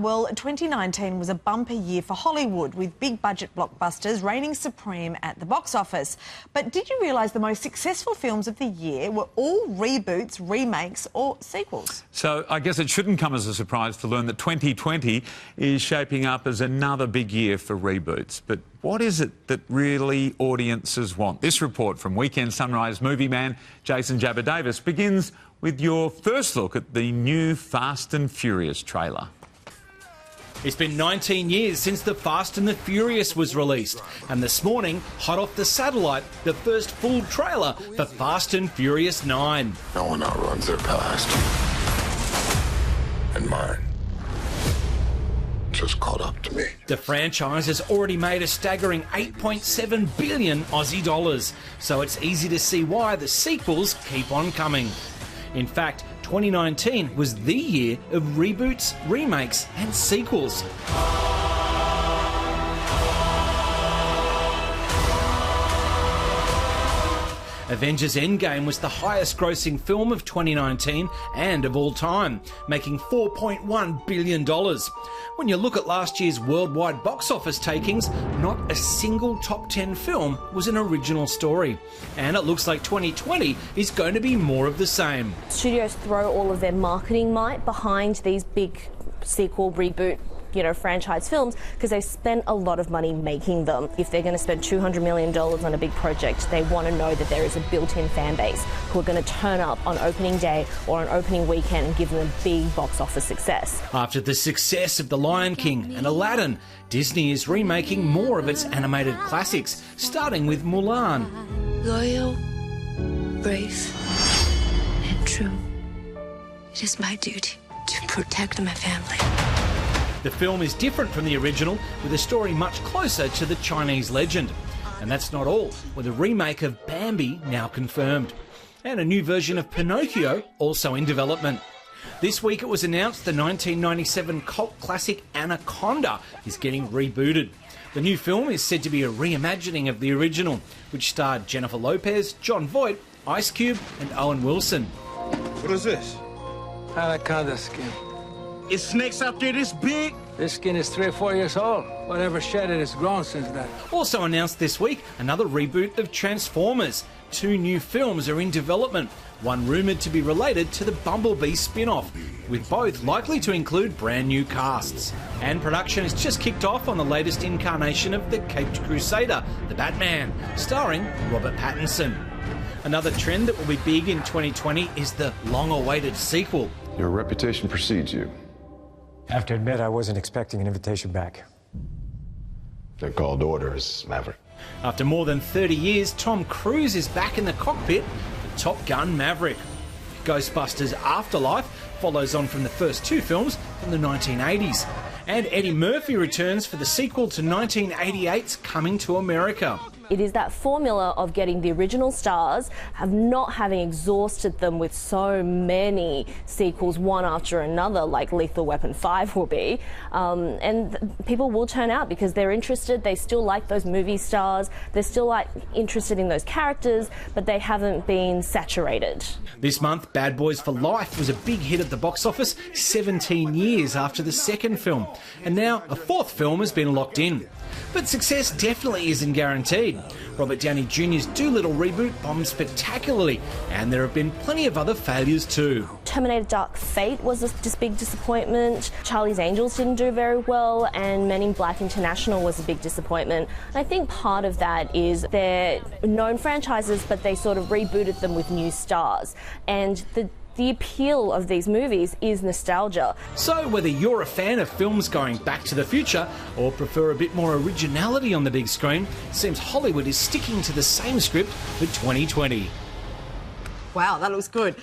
Well, 2019 was a bumper year for Hollywood, with big budget blockbusters reigning supreme at the box office. But did you realise the most successful films of the year were all reboots, remakes or sequels? So I guess it shouldn't come as a surprise to learn that 2020 is shaping up as another big year for reboots. But what is it that really audiences want? This report from Weekend Sunrise movie man Jason Jabba Davis begins with your first look at the new Fast and Furious trailer. It's been 19 years since The Fast and the Furious was released, and this morning, hot off the satellite, the first full trailer for Fast and Furious 9. No one outruns their past. And mine just caught up to me. The franchise has already made a staggering 8.7 billion Aussie dollars, so it's easy to see why the sequels keep on coming. In fact, 2019 was the year of reboots, remakes and sequels. Avengers Endgame was the highest grossing film of 2019 and of all time, making $4.1 billion. When you look at last year's worldwide box office takings, not a single top 10 film was an original story. And it looks like 2020 is going to be more of the same. Studios throw all of their marketing might behind these big sequel, reboot, franchise films because they spent a lot of money making them. If they're going to spend $200 million on a big project, they want to know that there is a built-in fan base who are going to turn up on opening day or on opening weekend and give them a big box office success. After the success of The Lion King and Aladdin, Disney is remaking more of its animated classics, starting with Mulan. Loyal, brave, and true. It is my duty to protect my family. The film is different from the original, with a story much closer to the Chinese legend. And that's not all, with a remake of Bambi now confirmed. And a new version of Pinocchio also in development. This week it was announced the 1997 cult classic Anaconda is getting rebooted. The new film is said to be a reimagining of the original, which starred Jennifer Lopez, Jon Voight, Ice Cube and Owen Wilson. What is this? Anaconda skin. Is snakes out there this big? This skin is 3 or 4 years old. Whatever shed it has grown since then. Also announced this week, another reboot of Transformers. 2 new films are in development, one rumoured to be related to the Bumblebee spin-off, with both likely to include brand new casts. And production has just kicked off on the latest incarnation of the Caped Crusader, the Batman, starring Robert Pattinson. Another trend that will be big in 2020 is the long-awaited sequel. Your reputation precedes you. I have to admit, I wasn't expecting an invitation back. They're called orders, Maverick. After more than 30 years, Tom Cruise is back in the cockpit for Top Gun Maverick. Ghostbusters Afterlife follows on from the first 2 films from the 1980s. And Eddie Murphy returns for the sequel to 1988's Coming to America. It is that formula of getting the original stars, not having exhausted them with so many sequels one after another, like Lethal Weapon 5 will be. And people will turn out because they're interested, they still like those movie stars, they're still interested in those characters, but they haven't been saturated. This month, Bad Boys for Life was a big hit at the box office 17 years after the second film. And now a 4th film has been locked in. But success definitely isn't guaranteed. Robert Downey Jr.'s Dolittle reboot bombed spectacularly, and there have been plenty of other failures too. Terminator Dark Fate was a big disappointment, Charlie's Angels didn't do very well, and Men in Black International was a big disappointment. And I think part of that is they're known franchises, but they sort of rebooted them with new stars. And the appeal of these movies is nostalgia. So whether you're a fan of films going back to the future or prefer a bit more originality on the big screen, it seems Hollywood is sticking to the same script for 2020. Wow, that looks good.